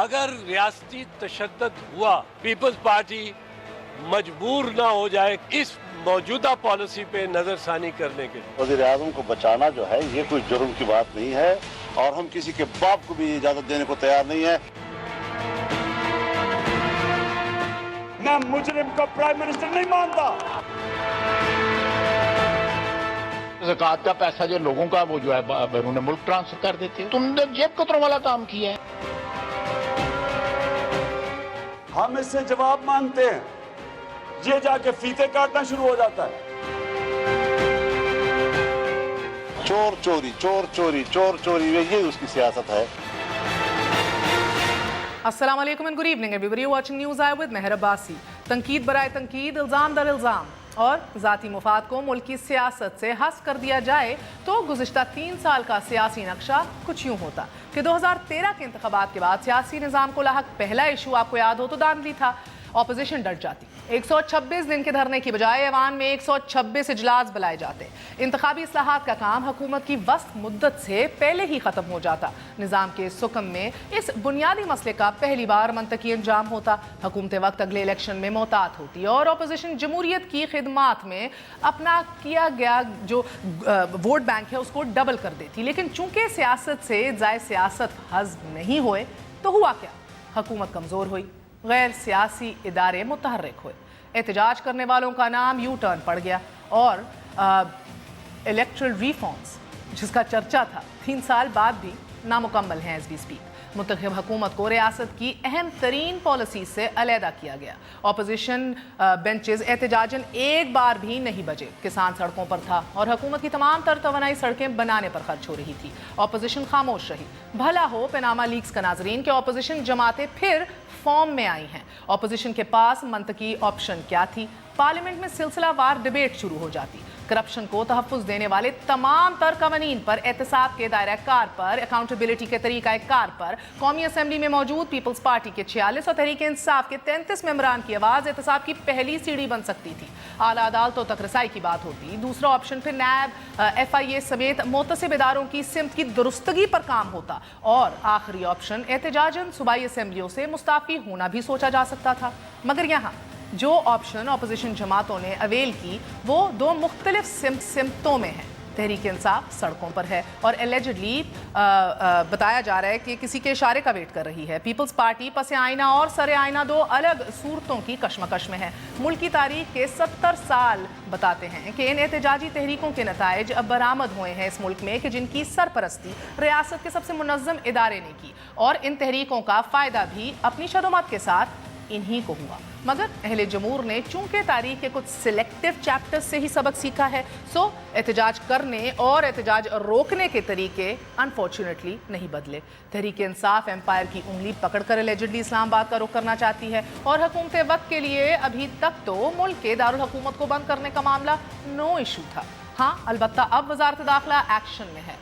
अगर रियासती तशद्दुद हुआ, पीपल्स पार्टी मजबूर ना हो जाए इस मौजूदा पॉलिसी पे नजरसानी करने के लिए। वज़ीर आज़म को बचाना जो है ये कोई जुर्म की बात नहीं है और हम किसी के बाप को भी इजाजत देने को तैयार नहीं है। मैं मुजरिम को प्राइम मिनिस्टर नहीं मानता। ज़कात का पैसा जो लोगों का वो जो है बैरून मुल्क ट्रांसफर कर देते हो, तुमने जेब कतरों वाला काम किया है। हम इससे जवाब मांगते हैं, ये जाके फीते काटना शुरू हो जाता है। चोर चोरी चोर चोरी चोर चोरी यही उसकी सियासत है। अस्सलाम वालेकुम and good evening everybody watching News Eye with Mehr Abbasi. तनकीद बराए तनकीद, इल्ज़ाम दर इल्ज़ाम और ज़ाती मुफाद को मुल्क की सियासत से हस्फ कर दिया जाए तो गुज़िश्ता 3 साल का सियासी नक्शा कुछ यूँ होता कि 2013 के इंतखाबात के बाद सियासी निज़ाम को लाहक पहला इशू आपको याद हो तो दांधली था। ऑपोजिशन डट जाती, 126 दिन के धरने की बजाय ऐवान में 126 इजलास बुलाए जाते, इंतखाबी इस्लाहात का काम हुकूमत की वस्त मुद्दत से पहले ही ख़त्म हो जाता, निज़ाम के सुकम में इस बुनियादी मसले का पहली बार मंतकी अंजाम होता, हुकूमत वक्त अगले इलेक्शन में मोहतात होती और अपोजिशन जमहूरियत की खिदमात में अपना किया गया जो वोट बैंक है उसको डबल कर देती। लेकिन चूंकि सियासत से जाए सियासत हज़म नहीं हुए तो हुआ क्या, हुकूमत कमज़ोर हुई, गैर सियासी इदारे मुतहर्रिक हुए, एहतजाज करने वालों का नाम यू टर्न पड़ गया और इलेक्ट्रल रिफॉर्म्स जिसका चर्चा था 3 साल बाद भी नामुकम्मल हैं एज वी स्पीक। मुंतखब हुकूमत को रियासत की अहम तरीन पॉलिसी से अलहदा किया गया। अपोजिशन बेंचेस एहतजाजन एक बार भी नहीं बजे, किसान सड़कों पर था और हुकूमत की तमाम तर तवानाई सड़कें बनाने पर खर्च हो रही थी। अपोजिशन खामोश रही। भला हो पनामा लीक्स का नाजरीन के अपोजिशन जमातें फिर फॉर्म में आई हैं। अपोजिशन के पास मंतकी ऑप्शन क्या थी? पार्लियामेंट में सिलसिलावार डिबेट शुरू हो जाती, करप्शन को तहफ़्फ़ुज़ देने वाले तमाम तर कवानीन पर, एहतसाब के दायरा कार पर, अकाउंटेबिलिटी के तरीक़ा कार पर, कौमी असम्बली में मौजूद पीपल्स पार्टी के 46 और तहरीक इंसाफ के 33 मेंबरान की आवाज़ एहतसाब की पहली सीढ़ी बन सकती थी। आला अदालतों तक रसाई की बात होती। दूसरा ऑप्शन फिर नैब, FIA समेत मोतसिब इदारों की सिमत की दुरुस्तगी पर काम होता और आखिरी ऑप्शन एहतजाजन सूबाई असम्बलियों से मुस्ताफ़ी होना भी सोचा जा सकता था। मगर यहाँ जो ऑप्शन अपोजिशन जमातों ने अवेल की वो 2 मुख्तलिफ सिमतों में है। तहरीक इंसाफ सड़कों पर है और एलिजिडली बताया जा रहा है कि किसी के इशारे का वेट कर रही है। पीपल्स पार्टी पस आइना और सर आइना 2 अलग सूरतों की कशमकश में है। मुल्क की तारीख के 70 साल बताते हैं कि इन एहतजाजी तहरीकों के नताइज अब बरामद हुए हैं इस मुल्क में कि जिनकी सरपरस्ती रियासत के सबसे मुनज़्ज़म इदारे ने की और इन तहरीकों का फ़ायदा भी अपनी शदोमत के साथ इन्हीं को हुआ। मगर अहले जमूर ने चूंकि तारीख के कुछ सिलेक्टिव चैप्टर्स से ही सबक सीखा है, सो एहतजाज करने और एहतजाज रोकने के तरीके अनफॉर्चुनेटली नहीं बदले। तहरीक इंसाफ एम्पायर की उंगली पकड़कर एलिजिडली इस्लामाबाद का रुख करना चाहती है और हुकूमत वक्त के लिए अभी तक तो मुल्क के दारुल हुकूमत को बंद करने का मामला नो इशू था। हाँ, अलबत्ता अब वजारत दाखिला एक्शन में है।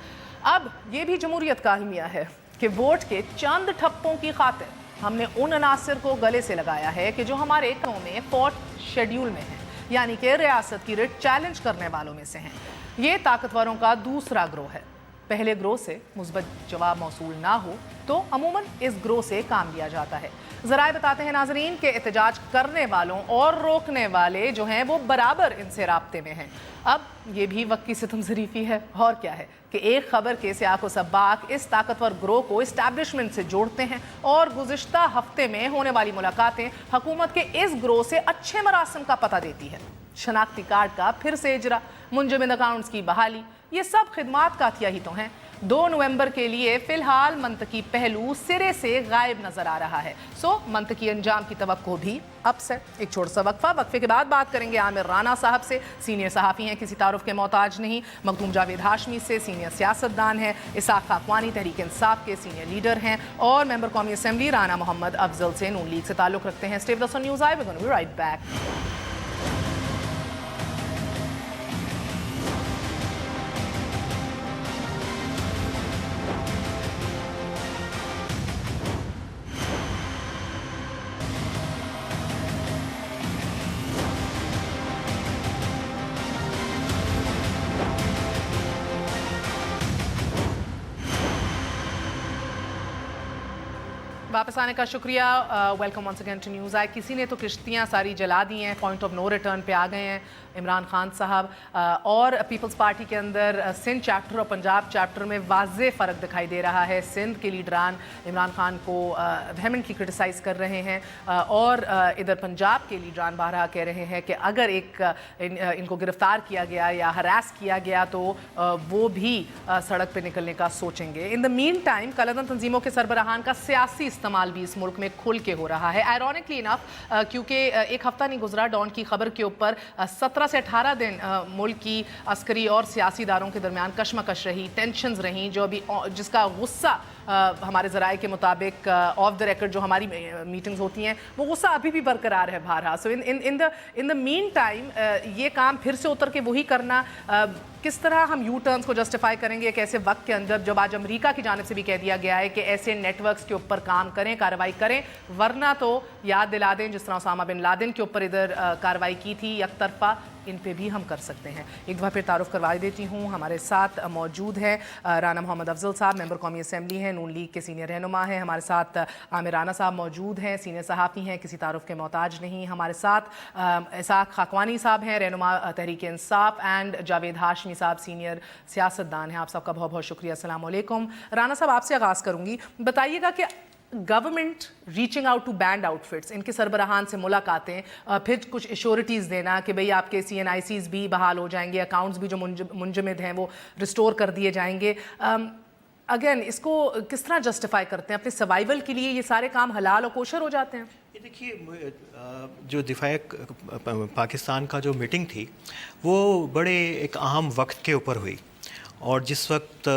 अब ये भी जमहूरियत का अलमिया है कि वोट के चंद ठप्पों की खातिर हमने उन अनासर को गले से लगाया है कि जो हमारे कामों में 4th शेड्यूल में है, यानी कि रियासत की रिट चैलेंज करने वालों में से हैं। ये ताकतवरों का दूसरा ग्रोह है। पहले ग्रोह से मुस्बत जवाब मौसूल ना हो तो अमूमन इस ग्रोह से काम लिया जाता है। ज़राए बताते हैं नाजरीन के एहतजाज करने वालों और रोकने वाले जो हैं वो बराबर इनसे राब्ते में हैं। अब ये भी वक्त की सितम ज़रीफ़ी है और क्या है कि एक खबर के सियाको सब्बाक इस ताकतवर ग्रोह को इस्टेब्लिशमेंट से जोड़ते हैं और गुज़िश्ता हफ्ते में होने वाली मुलाकातें हुकूमत के इस ग्रोह से अच्छे मरासिम का पता देती है। शनाख्ती कार्ड का फिर से इजरा, मुंजमद अकाउंट्स की बहाली, ये सब खिदमात का अतिया ही तो हैं। 2 नवंबर के लिए फ़िलहाल मंतकी पहलू सिरे से गायब नज़र आ रहा है। सो मंतकी अंजाम की तवक्को भी अब से। एक छोटा सा वक्फे के बाद बात करेंगे आमिर राना साहब से। सीनियर सहाफ़ी हैं, किसी तारुफ के मोहताज नहीं। मखदूम जावेद हाशमी से, सीनियर सियासतदान हैं। इसाक खाकवानी तहरीक इंसाफ के सीनियर लीडर हैं और मेंबर कौमी असम्बली राना मोहम्मद अफजल से नून लीग से ताल्लुक़ रखते हैं। Stay with us on News Eye, we gonna be right back. वापस आने का शुक्रिया। Welcome once again to News Eye. किसी ने तो किश्तियाँ सारी जला दी हैं, पॉइंट ऑफ नो रिटर्न पे आ गए हैं इमरान खान साहब। और पीपल्स पार्टी के अंदर सिंध चैप्टर और पंजाब चैप्टर में वाज़े फ़र्क दिखाई दे रहा है। सिंध के लीडरान इमरान खान को वेहमेंटली क्रिटिसाइज़ कर रहे हैं और इधर पंजाब के लीडरान बहरहाल कह रहे हैं कि अगर इनको गिरफ्तार किया गया या हरास किया गया तो वो भी सड़क पर निकलने का सोचेंगे। इन द मीन टाइम कलदन तंजीमों के सरबराहान का सियासी इस्तेमाल भी इस मुल्क में खुल के हो रहा है। आयरॉनिकली इनफ, क्योंकि एक हफ्ता नहीं गुजरा डॉन की खबर के ऊपर 17 से 18 दिन मुल्क की अस्करी और सियासी इदारों के दरमियान कशमकश रही, टेंशन्स रहीं, जो अभी जिसका गुस्सा हमारे ज़राए के मुताबिक ऑफ द रिकॉर्ड जो हमारी मीटिंग्स होती हैं वो गुस्सा अभी भी बरकरार है बहरहाल। सो इन द मीन टाइम ये काम फिर से उतर के वही करना, किस तरह हम यू टर्न्स को जस्टिफाई करेंगे एक ऐसे वक्त के अंदर जब आज अमेरिका की जानिब से भी कह दिया गया है कि ऐसे नेटवर्क्स के ऊपर काम करें, कार्रवाई करें, वरना तो याद दिला दें जिस तरह उसामा बिन लादेन के ऊपर इधर कार्रवाई की थी एक तरफा, इन पे भी हम कर सकते हैं। एक दफ़ा फिर तारुफ करवा देती हूँ, हमारे साथ मौजूद हैं राना मोहम्मद अफजल साहब, मेंबर कौमी असम्बली हैं, नून लीग के सीनियर रहनुमा हैं। हमारे साथ आमिर राना साहब मौजूद हैं, सीनियर सहाफ़ी हैं, किसी तारुफ के मोहताज नहीं। हमारे साथ इसाक खाकवानी साहब हैं, रहनुमा तहरीक इंसाफ, एंड जावेद हाशमी साहब सीनियर सियासतदान हैं। आप सबका बहुत बहुत शुक्रिया। अस्सलाम वालेकुम। राना साहब आपसे आगाज़ करूँगी, बताइएगा कि government reaching out to banned outfits, इनके सरबराहान से मुलाकातें, फिर कुछ एश्योरिटीज़ देना कि भाई आपके CNICs भी बहाल हो जाएंगे, अकाउंट्स भी जो मुंजमद हैं वो रिस्टोर कर दिए जाएंगे। अगेन इसको किस तरह जस्टिफाई करते हैं? अपने सर्वाइवल के लिए ये सारे काम हलाल और कोशर हो जाते हैं? ये देखिए, जो दिफाए पाकिस्तान का जो मीटिंग थी वो बड़े एक अहम वक्त के ऊपर हुई, और जिस वक्त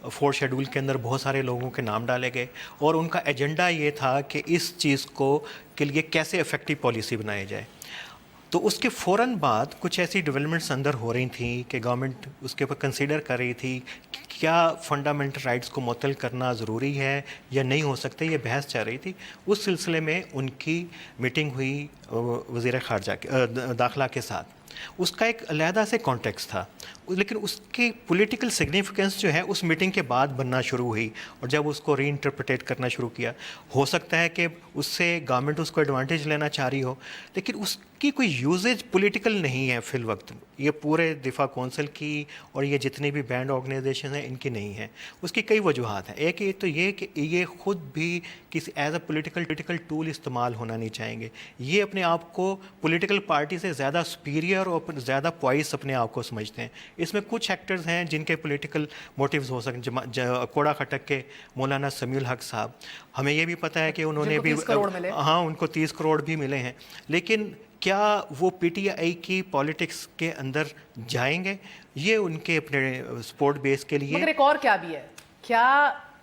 4 शेड्यूल के अंदर बहुत सारे लोगों के नाम डाले गए और उनका एजेंडा ये था कि इस चीज़ को के लिए कैसे इफ़ेक्टिव पॉलिसी बनाई जाए। तो उसके फ़ौरन बाद कुछ ऐसी डेवलपमेंट्स अंदर हो रही थी कि गवर्नमेंट उसके ऊपर कंसीडर कर रही थी कि क्या फ़ंडामेंटल राइट्स को मुअत्तल करना ज़रूरी है या नहीं हो सकता, ये बहस चल रही थी। उस सिलसिले में उनकी मीटिंग हुई वज़ीर ख़ारजा के दाखिला के साथ। उसका एक अलहदा से कॉन्टेक्स्ट था, लेकिन उसकी पॉलिटिकल सिग्निफिकेंस जो है उस मीटिंग के बाद बनना शुरू हुई, और जब उसको री इंटरप्रेटेट करना शुरू किया, हो सकता है कि उससे गवर्नमेंट उसको एडवांटेज लेना चाह रही हो, लेकिन उसकी कोई यूजेज पॉलिटिकल नहीं है फिल वक्त। ये पूरे दिफा कौंसिल की और ये जितनी भी बैंड ऑर्गेनाइजेशन हैं इनकी नहीं है। उसकी कई वजूहात हैं। एक ये तो ये कि ये ख़ुद भी किसी एज अ पॉलिटिकल टूल इस्तेमाल होना नहीं चाहेंगे। ये अपने आप को पॉलिटिकल पार्टी से ज़्यादा सुपीरियर और ज़्यादा पॉइस अपने आप को समझते हैं। इसमें कुछ एक्टर्स हैं जिनके पॉलिटिकल मोटिव्स हो सकते, कोड़ा खटक के मौलाना समीउल हक साहब, हमें ये भी पता है कि उन्होंने भी उनको 30 करोड़ भी मिले हैं, लेकिन क्या वो PTI की पॉलिटिक्स के अंदर जाएंगे? ये उनके अपने सपोर्ट बेस के लिए। मगर एक और क्या भी है, क्या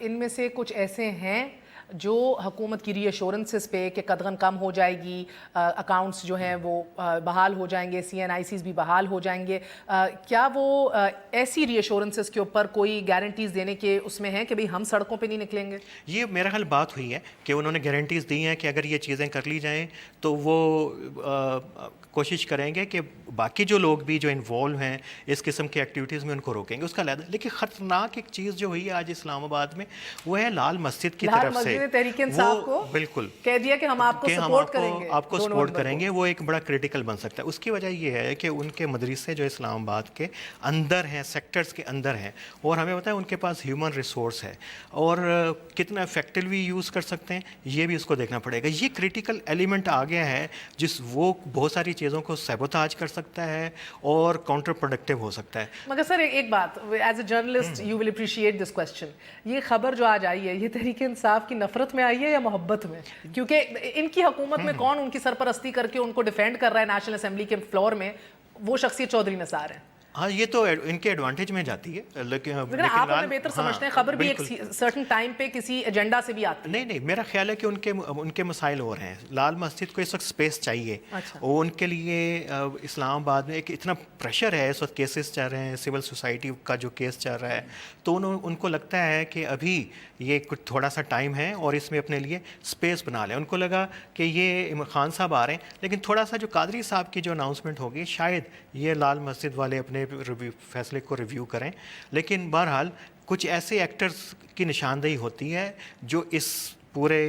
इनमें से कुछ ऐसे हैं जो हुकूमत की रीअश्योरेंसेस पे कि कदगन कम हो जाएगी, अकाउंट्स जो हैं वो बहाल हो जाएंगे, CNICs भी बहाल हो जाएंगे, क्या वो ऐसी रीअश्योरेंसेस के ऊपर कोई गारंटीज़ देने के उसमें हैं कि भाई हम सड़कों पे नहीं निकलेंगे? ये मेरा ख्याल बात हुई है कि उन्होंने गारंटीज़ दी हैं कि अगर ये चीज़ें कर ली जाएँ तो वो कोशिश करेंगे कि बाकी जो लोग भी जो इन्वॉल्व हैं इस किस्म की एक्टिविटीज़ में उनको रोकेंगे। उसका अलग, लेकिन ख़तरनाक एक चीज़ जो हुई है आज इस्लामाबाद में वो है लाल मस्जिद की तरफ से तहरीक इंसाफ को बिल्कुल कह दिया कि हम आपको सपोर्ट करेंगे। वो एक बड़ा क्रिटिकल बन सकता है। उसकी वजह ये है कि उनके मदरसे जो इस्लामाबाद के अंदर हैं, सेक्टर्स के अंदर हैं, और हमें पता है उनके पास ह्यूमन रिसोर्स है, और कितना इफेक्टिवली यूज़ कर सकते हैं ये भी उसको देखना पड़ेगा। ये क्रिटिकल एलिमेंट आ गया है जिस वो बहुत सारी चीज़ों को सैबोताज कर सकता है और काउंटर प्रोडक्टिव हो सकता है। मगर सर एक बात, as a journalist you will appreciate this question, ये खबर जो आज आई है ये तहरीक इंसाफ की नफरत में आई है या मोहब्बत में? क्योंकि इनकी हुकूमत में कौन उनकी सरपरस्ती करके उनको डिफेंड कर रहा है नेशनल असेंबली के फ्लोर में? वो शख्सियत चौधरी निसार है। हाँ, ये तो इनके एडवांटेज में जाती है, लेकिन आप हमें बेहतर समझते हैं, खबर भी एक सर्टेन टाइम पे किसी एजेंडा से भी आती है। नहीं, मेरा ख्याल है कि उनके मसाइल और हैं। लाल मस्जिद को इस वक्त स्पेस चाहिए, और उनके लिए इस्लामाबाद में एक इतना प्रेशर है, इस वक्त केसेस चल रहे हैं, सिविल सोसाइटी का जो केस चल रहा है, तो उनको लगता है कि अभी ये कुछ थोड़ा सा टाइम है और इसमें अपने लिए स्पेस बना लें। उनको लगा कि ये इमरान खान साहब आ रहे हैं, लेकिन थोड़ा सा जो कादरी साहब की जो अनाउंसमेंट होगी शायद ये लाल मस्जिद वाले अपने फैसले को रिव्यू करें। लेकिन बहरहाल कुछ ऐसे एक्टर्स की निशानदेही होती है जो इस पूरे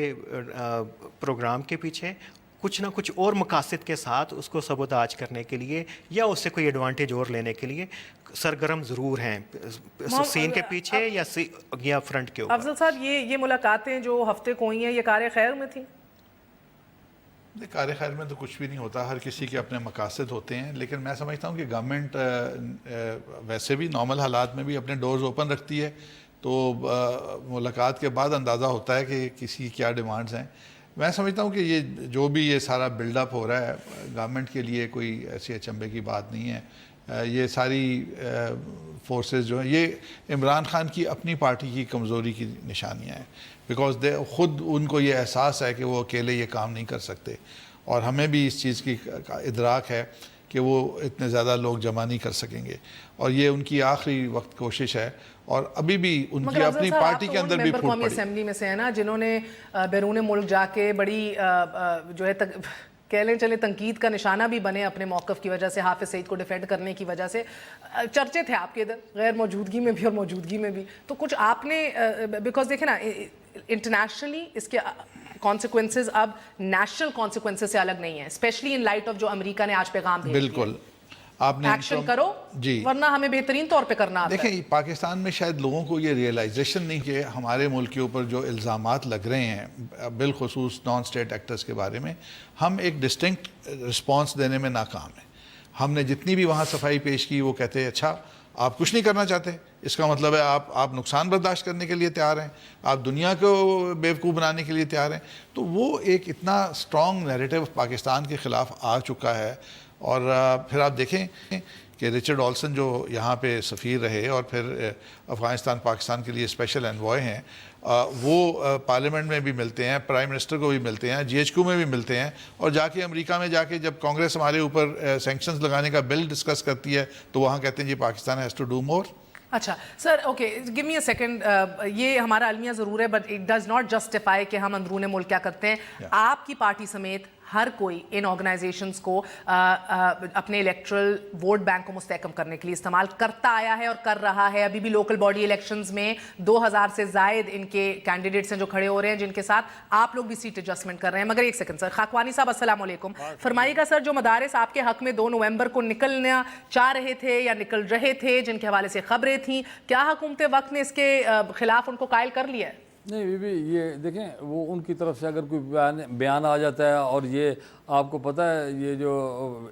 प्रोग्राम के पीछे कुछ ना कुछ और मकासद के साथ उसको सबोताज करने के लिए या उससे कोई एडवांटेज और लेने के लिए सरगर्म ज़रूर हैं सीन के पीछे या फ्रंट के ऊपर। अफजल साहब, ये मुलाकातें जो हफ्ते को हुई हैं, ये कार खैर में थी? कार खैर में तो कुछ भी नहीं होता, हर किसी के अपने मकासद होते हैं, लेकिन मैं समझता हूँ कि गवर्नमेंट वैसे भी नॉर्मल हालात में भी अपने डोर्स ओपन रखती है, तो मुलाकात के बाद अंदाज़ा होता है कि किसी क्या डिमांड्स हैं। मैं समझता हूँ कि ये जो भी ये सारा बिल्डअप हो रहा है गवर्नमेंट के लिए कोई ऐसी अचंभे की बात नहीं है। ये सारी फोर्सेस जो हैं ये इमरान खान की अपनी पार्टी की कमज़ोरी की निशानियाँ हैं, बिकॉज दे ख़ुद उनको ये एहसास है कि वो अकेले ये काम नहीं कर सकते, और हमें भी इस चीज़ की इदराक है कि वो इतने ज़्यादा लोग जमा नहीं कर सकेंगे, और ये उनकी आखिरी वक्त कोशिश है, और अभी भी उनकी अपनी पार्टी के अंदर भी फूट पड़ी। असेंबली में से है ना जिन्होंने बैरून मुल्क जाके बड़ी जो है कह लें चले तनकीद का निशाना भी बने अपने मौक़िफ़ की वजह से, हाफिज़ सईद को डिफेंड करने की वजह से। चर्चे थे आपके इधर गैर मौजूदगी में भी और मौजूदगी में भी, तो कुछ आपने बिकॉज देखे ना इंटरनेशनली इसके कॉन्सिक्वेंसेस अब नेशनल कॉन्सिक्वेंसेस से अलग नहीं है, स्पेशली इन लाइट ऑफ जो अमेरिका ने आज पैगाम भेजा। बिल्कुल, आपने एक्शन करो जी, वरना हमें बेहतरीन तौर पे करना आता है। देखें, पाकिस्तान में शायद लोगों को ये रियलाइजेशन नहीं कि हमारे मुल्क के ऊपर जो इल्ज़ामात लग रहे हैं बिलखुसूस नॉन स्टेट एक्टर्स के बारे में, हम एक डिस्टिंक्ट रिस्पॉन्स देने में नाकाम हैं। हमने जितनी भी वहाँ सफाई पेश की, वो कहते हैं अच्छा आप कुछ नहीं करना चाहते, इसका मतलब है आप नुकसान बर्दाश्त करने के लिए तैयार हैं, आप दुनिया को बेवकूफ़ बनाने के लिए तैयार हैं। तो वो एक इतना स्ट्रॉन्ग नैरेटिव पाकिस्तान के ख़िलाफ़ आ चुका है। और फिर आप देखें कि रिचर्ड ऑल्सन जो यहाँ पे सफ़ीर रहे और फिर अफ़गानिस्तान पाकिस्तान के लिए स्पेशल एनवॉय हैं, वो पार्लियामेंट में भी मिलते हैं, प्राइम मिनिस्टर को भी मिलते हैं, GHQ में भी मिलते हैं, और जाके अमेरिका में जाके जब कांग्रेस हमारे ऊपर सैंक्शंस लगाने का बिल डिस्कस करती है तो वहाँ कहते हैं जी Pakistan has to do more. अच्छा sir, okay, give me a second, ये हमारा अलमिया ज़रूर है but it does not justify कि हम अंदरूनी मुल्क क्या करते हैं। आपकी पार्टी समेत हर कोई इन ऑर्गेनाइजेशंस को अपने इलेक्ट्रल वोट बैंक को मुस्तहकम करने के लिए इस्तेमाल करता आया है और कर रहा है। अभी भी लोकल बॉडी इलेक्शंस में 2000 से ज़ायद इनके कैंडिडेट्स हैं जो खड़े हो रहे हैं, जिनके साथ आप लोग भी सीट एडजस्टमेंट कर रहे हैं। मगर एक सेकंड सर, खाकवानी साहब अस्सलाम वालेकुम, फरमाइएगा सर, जो मदारिस आपके हक में 2 नवंबर को निकलना चाह रहे थे या निकल रहे थे, जिनके हवाले से खबरें थी, क्या हुकूमत वक्त ने इसके खिलाफ उनको कायल कर लिया है? नहीं बीबी, ये देखें वो उनकी तरफ से अगर कोई बयान आ जाता है, और ये आपको पता है ये जो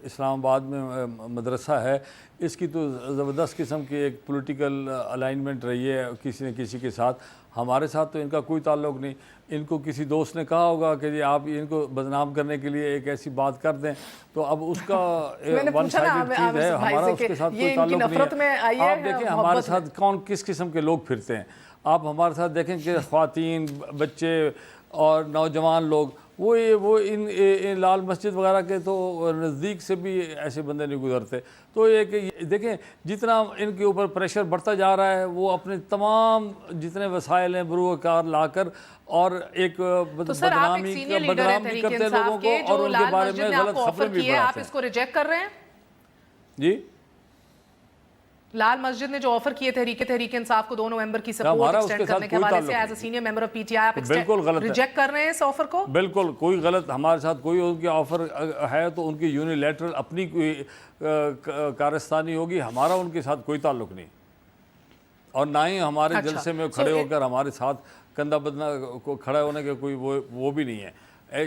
इस्लामाबाद में मदरसा है इसकी तो ज़बरदस्त किस्म की एक पॉलिटिकल अलाइनमेंट रही है किसी न किसी के साथ। हमारे साथ तो इनका कोई ताल्लुक़ नहीं। इनको किसी दोस्त ने कहा होगा कि जी आप इनको बदनाम करने के लिए एक ऐसी बात कर दें, तो अब उसका वन साइडेड चीज़ है, हमारा उसके साथ कोई ताल्लुक़ नहीं है। आप देखें हमारे साथ कौन किस किस्म के लोग फिरते हैं, आप हमारे साथ देखें कि ख़वातीन, बच्चे और नौजवान लोग वो इन लाल मस्जिद वगैरह के तो नज़दीक से भी ऐसे बंदे नहीं गुजरते। तो एक देखें जितना इनके ऊपर प्रेशर बढ़ता जा रहा है, वो अपने तमाम जितने वसाइल हैं बरूकार लाकर और एक बदनामी करते लोगों को और उनके बारे में गलत खबरें भी बढ़ाते हैं। आप इसको रिजेक्ट कर रहे हैं जी? लाल मस्जिद ने जो ऑफर किए तहरीक इंसाफ को 2 नवंबर की सपोर्ट एक्सटेंड करने के हवाले से as a senior member of PTI आप बिल्कुल गलत रिजेक्ट कर रहे हैं इस ऑफर को? बिल्कुल कोई गलत, हमारे साथ कोई उनकी ऑफर है तो उनकी यूनिलैटरल अपनी कोई कारस्तानी होगी, हमारा उनके साथ कोई ताल्लुक नहीं, और ना ही हमारे जलसे में खड़े होकर हमारे साथ कंधा बदना को खड़ा होने के कोई वो भी नहीं है।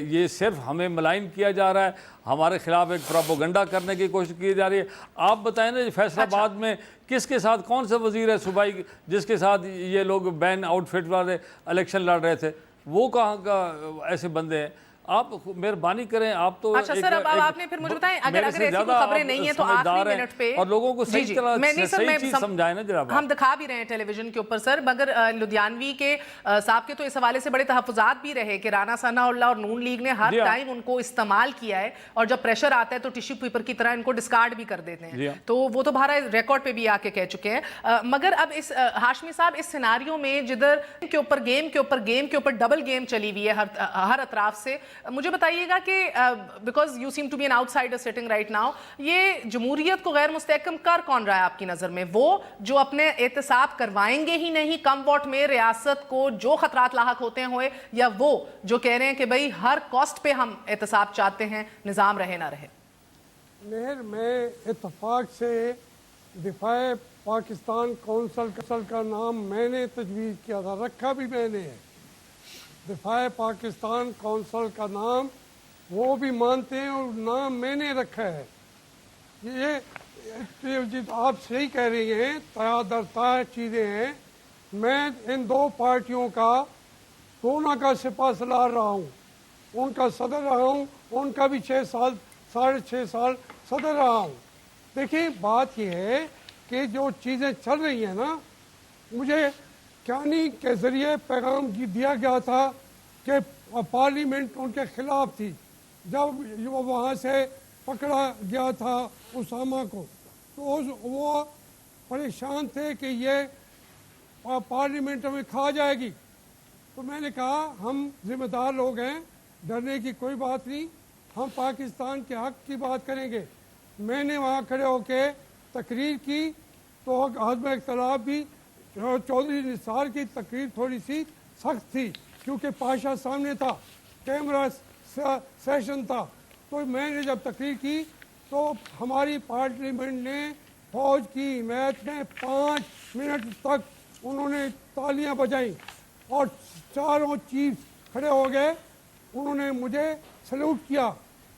ये सिर्फ हमें मलाइन किया जा रहा है, हमारे खिलाफ एक प्रोपोगंडा करने की कोशिश की जा रही है। आप बताएं ना फैसलाबाद में किसके साथ, कौन सा वजीर है सूबाई जिसके साथ ये लोग बैन आउटफिट वाले इलेक्शन लड़ रहे थे, वो कहाँ का ऐसे बंदे हैं? आप मेहरबानी करें, आप तो अच्छा सर, अब आपने फिर मुझे बताएं अगर ऐसी खबरें नहीं है तो आखिरी मिनट पे और लोगों को सही तरह सही चीज समझाएं ना जरा। हम दिखा भी रहे हैं टेलीविजन के ऊपर सर, मगर लुधियानवी के साहब के तो इस हवाले से बड़े तहफ़्फ़ुज़ात भी रहे कि राना सनाउल्लाह और नून लीग ने हर टाइम उनको इस्तेमाल किया है, और जब प्रेशर आता है तो टिश्यू पेपर की तरह इनको डिस्कार्ड भी कर देते हैं। तो वो तो बाहर रिकॉर्ड पे भी आके कह चुके हैं। मगर अब इस हाशमी साहब इस सिनारियो में जिधर के ऊपर गेम के ऊपर डबल गेम चली हुई है हर अतराफ से, मुझे बताइएगा कि because you seem to be an outsider sitting right now, ये जमहूरियत को गैर मुस्तहकम कर कौन रहा है आपकी नज़र में? वो जो अपने एहतसाब करवाएंगे ही नहीं कम वोट में रियासत को जो खतरात लाहक होते हुए, या वो जो कह रहे हैं कि भाई हर कॉस्ट पे हम एहतसाब चाहते हैं, निज़ाम रहे ना रहे? मेहर में इत्तफाक से दिफाए पाकिस्तान कौंसल का नाम मैंने तजवीज़ किया था, रखा भी मैंने है। दिफाए पाकिस्तान कौंसल का नाम वो भी मानते हैं और नाम मैंने रखा है। ये आप सही कह रही हैं, तय दर तय चीज़ें हैं। मैं इन दो पार्टियों का दोनों का सिपा सलार रहा हूँ, उनका सदर रहा हूँ, उनका भी 6 साल 6.5 साल सदर रहा हूँ। देखिए बात यह है कि जो चीज़ें चल रही हैं ना, मुझे क्यानी के ज़रिए पैगाम दिया गया था कि पार्लियामेंट उनके ख़िलाफ़ थी। जब वो वहाँ से पकड़ा गया था उसामा को, तो वो परेशान थे कि ये पार्लियामेंट में खा जाएगी। तो मैंने कहा हम ज़िम्मेदार लोग हैं, डरने की कोई बात नहीं, हम पाकिस्तान के हक़ की बात करेंगे। मैंने वहाँ खड़े होकर तकरीर की तो आज़म इख्तलाफ भी, चौधरी निसार की तकरीर थोड़ी सी सख्त थी क्योंकि पाशा सामने था, कैमरा सेशन था। तो मैंने जब तकरीर की तो हमारी पार्लियामेंट ने फौज की हिमायत में 5 मिनट तक उन्होंने तालियां बजाई और चारों चीफ खड़े हो गए, उन्होंने मुझे सल्यूट किया।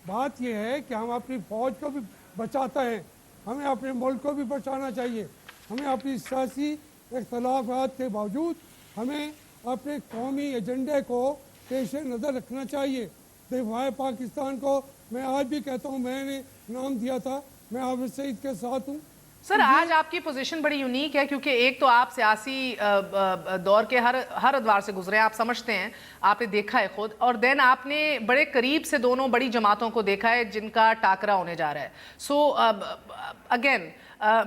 बात यह है कि हम अपनी फौज को भी बचाते हैं, हमें अपने मुल्क को भी बचाना चाहिए। हमें अपनी सियासी इख्तलाफात के बावजूद हमें अपने कौमी एजेंडे को पेश नज़र रखना चाहिए। दिफाए पाकिस्तान को मैं आज भी कहता हूँ, मैंने नाम दिया था, मैं हाफिज सईद के साथ हूँ। सर आज आपकी पोजीशन बड़ी यूनिक है क्योंकि एक तो आप सियासी दौर के हर अदवार से गुजरे हैं, आप समझते हैं, आपने देखा है खुद, और देन आपने बड़े करीब से दोनों बड़ी जमातों को देखा है जिनका टाकरा होने जा रहा है। सो अगेन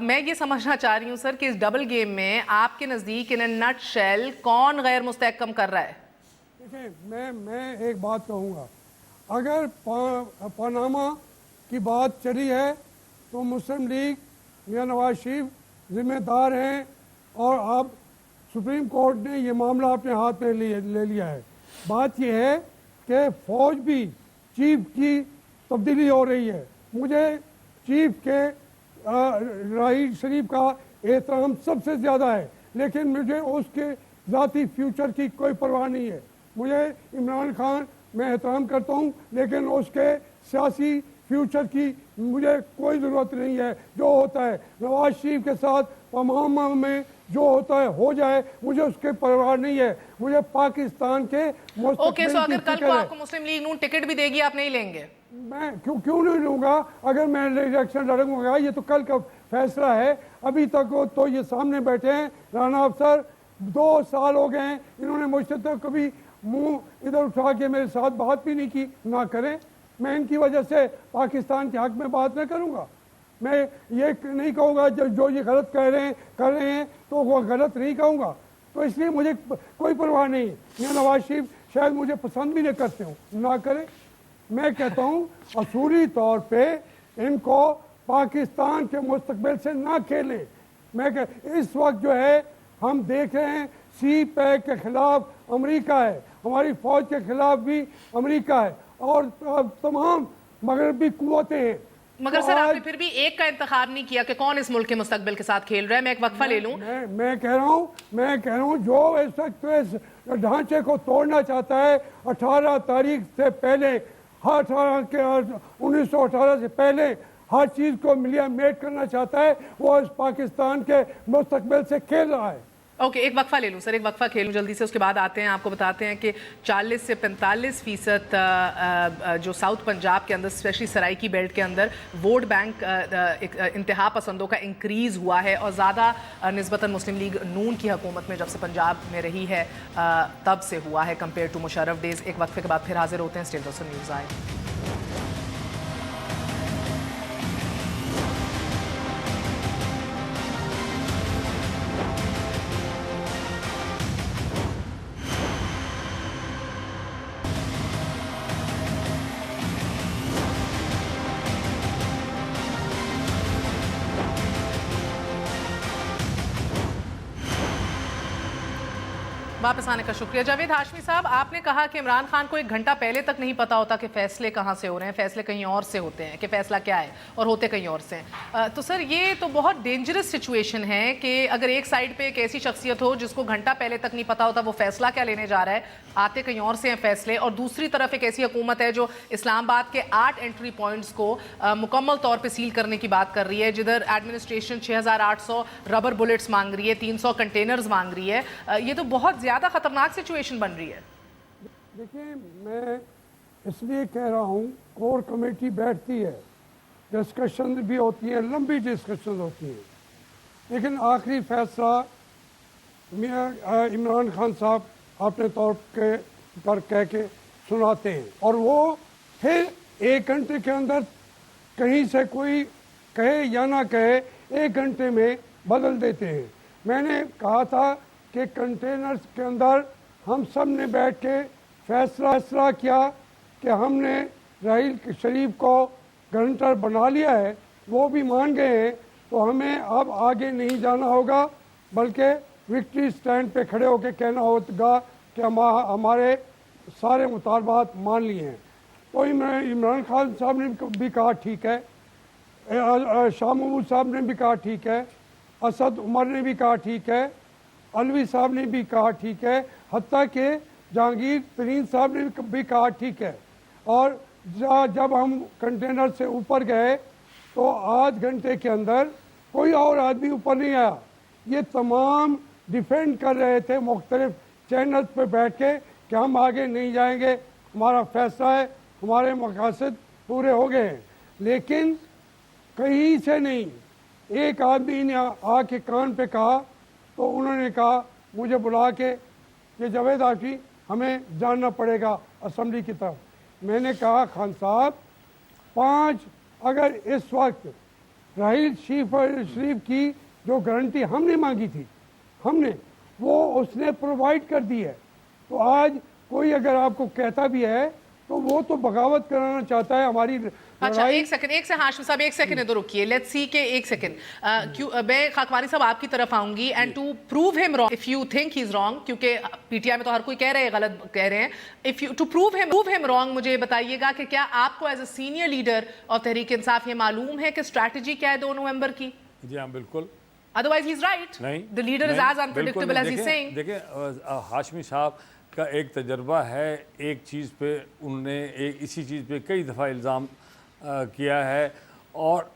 मैं ये समझना चाह रही हूँ सर कि इस डबल गेम में आपके नज़दीक इन नट शेल कौन गैर मुस्तहकम कर रहा है? देखिए मैं एक बात कहूँगा, अगर पनामा की बात चली है तो मुस्लिम लीग मियां नवाज शरीफ जिम्मेदार हैं और अब सुप्रीम कोर्ट ने ये मामला अपने हाथ में ले लिया है। बात यह है कि फ़ौज भी चीफ की तब्दीली हो रही है। मुझे चीफ के राही शरीफ का एहतराम सबसे ज़्यादा है, लेकिन मुझे उसके ज़ाती फ्यूचर की कोई परवाह नहीं है। मुझे इमरान खान मैं एहतराम करता हूँ, लेकिन उसके सियासी फ्यूचर की मुझे कोई ज़रूरत नहीं है। जो होता है नवाज शरीफ के साथ पनामा में जो होता है हो जाए, मुझे उसके परवाह नहीं है। मुझे पाकिस्तान के ओके, सो अगर कल को आपको मुस्लिम लीग नून टिकट भी देगी आप नहीं लेंगे? मैं क्यों नहीं लूँगा? अगर मैं इलेक्शन लड़ूंगा, ये तो कल का फैसला है। अभी तक तो ये सामने बैठे हैं राना अफसर, 2 साल हो गए हैं, इन्होंने मुझसे तो कभी मुंह इधर उठा के मेरे साथ बात भी नहीं की। ना करें, मैं इनकी वजह से पाकिस्तान के हक में बात नहीं करूँगा। मैं ये नहीं कहूँगा जो ये गलत कर रहे हैं तो वो गलत नहीं कहूँगा। तो इसलिए मुझे कोई परवाह नहीं। ये नवाज शरीफ शायद मुझे पसंद भी नहीं करते हूँ, ना करें। मैं कहता हूँ असूली तौर पे इनको पाकिस्तान के मुस्तकबिल से ना खेलें। इस वक्त जो है हम देख रहे हैं सी पैक के खिलाफ अमेरिका है, हमारी फौज के खिलाफ भी अमेरिका है और तमाम मगरबी कुव्वतें हैं। मगर सर आपने फिर भी एक का इंतखाब नहीं किया कि कौन इस मुल्क के मुस्तकबिल के साथ खेल रहा है। मैं एक वक्फा ले लूं। मैं कह रहा हूँ जो इस वक्त इस ढांचे को तोड़ना चाहता है, 18 तारीख से पहले, 1918 से पहले हर चीज़ को मेट करना चाहता है, वो इस पाकिस्तान के मुस्तकबिल से खेल रहा है। ओके, एक वक्फा ले लूँ सर, एक वक्फा खेल लूँ जल्दी से, उसके बाद आते हैं। आपको बताते हैं कि 40 से 45% जो साउथ पंजाब के अंदर स्पेशली सराइकी बेल्ट के अंदर वोट बैंक इंतहा पसंदों का इंक्रीज़ हुआ है और ज़्यादा निस्बतन मुस्लिम लीग नून की हुकूमत में जब से पंजाब में रही है तब से हुआ है कंपेयर टू मुशर्रफ डेज़। एक वक्फे के बाद फिर हाजिर होते हैं। स्टेट दोस्तों न्यूज़ आए। वापस आने का शुक्रिया। जावेद हाशमी साहब, आपने कहा कि इमरान खान को 1 घंटा पहले तक नहीं पता होता कि फैसले कहाँ से हो रहे हैं, फैसले कहीं और से होते हैं, कि फैसला क्या है और होते कहीं और से हैं। तो सर ये तो बहुत डेंजरस सिचुएशन है कि अगर एक साइड पे एक ऐसी शख्सियत हो जिसको घंटा पहले तक नहीं पता होता वो फैसला क्या लेने जा रहा है, आते कहीं और से हैं फैसले, और दूसरी तरफ एक ऐसी हुकूमत है जो इस्लामाबाद के 8 एंट्री पॉइंट्स को मुकम्मल तौर पे सील करने की बात कर रही है, जिधर एडमिनिस्ट्रेशन 6800 रबर बुलेट्स मांग रही है, 300 कंटेनर्स मांग रही है। ये तो बहुत ज़्यादा ख़तरनाक सिचुएशन बन रही है। देखिए, मैं इसलिए कह रहा हूँ, कोर कमेटी बैठती है, डिस्कशन भी होती है, लंबी डिस्कशन होती है, लेकिन आखिरी फैसला इमरान खान साहब अपने तौर पर कह के सुनाते हैं, और वो फिर 1 घंटे के अंदर कहीं से कोई कहे या ना कहे 1 घंटे में बदल देते हैं। मैंने कहा था कि कंटेनर्स के अंदर हम सब ने बैठ के फैसला किया कि हमने राहील शरीफ को गारंटर बना लिया है, वो भी मान गए हैं, तो हमें अब आगे नहीं जाना होगा, बल्कि विक्ट्री स्टैंड पे खड़े होकर कहना होगा कि हमारे सारे मुतालबात मान लिए हैं। तो इमरान खान साहब ने भी कहा ठीक है, शाह महमूद साहब ने भी कहा ठीक है, असद उमर ने भी कहा ठीक है, अलवी साहब ने भी कहा ठीक है, हत्ता कि जहांगीर तरीन साहब ने भी कहा ठीक है। और जब हम कंटेनर से ऊपर गए तो आध घंटे के अंदर कोई और आदमी ऊपर नहीं आया। ये तमाम डिफेंड कर रहे थे मुख्तलिफ चैनल्स पे बैठ के कि हम आगे नहीं जाएंगे, हमारा फैसला है, हमारे मकासद पूरे हो गए हैं, लेकिन कहीं से नहीं एक आदमी ने आके कान पे कहा, तो उन्होंने कहा मुझे बुला के कि जावेद हाशमी हमें जानना पड़ेगा असम्बली की तरफ। मैंने कहा खान साहब 5 अगर इस वक्त राहील शरीफ की जो गारंटी हमने मांगी थी, हमने वो उसने प्रोवाइड कर दी है, तो आज कोई अगर आपको कहता भी है तो वो तो बगावत कराना चाहता है हमारी। अच्छा, एक सेकंड हाशमी साहब, 1 सेकंड इधर रुकिए, लेट्स सी के 1 सेकंड क्यों मैं खाकवानी साहब आपकी तरफ आऊंगी, and to prove him wrong if you think he is wrong, क्योंकि पीटीआई में तो हर कोई कह रहे हैं गलत कह रहे हैं, if you to prove him wrong, मुझे बताइएगा कि क्या आपको as a senior leader of Tehreek Insaf ये मालूम है कि स्ट्रैटेजी क्या है 2 नवंबर की? जी हाँ, बिल्कुल। Otherwise he's right. नहीं, the leader is as unpredictable as he's saying. देखिए हाशमी साहब का एक तजर्बा है, एक चीज़ पे उन्होंने इसी चीज़ पे कई दफ़ा इल्ज़ाम किया है और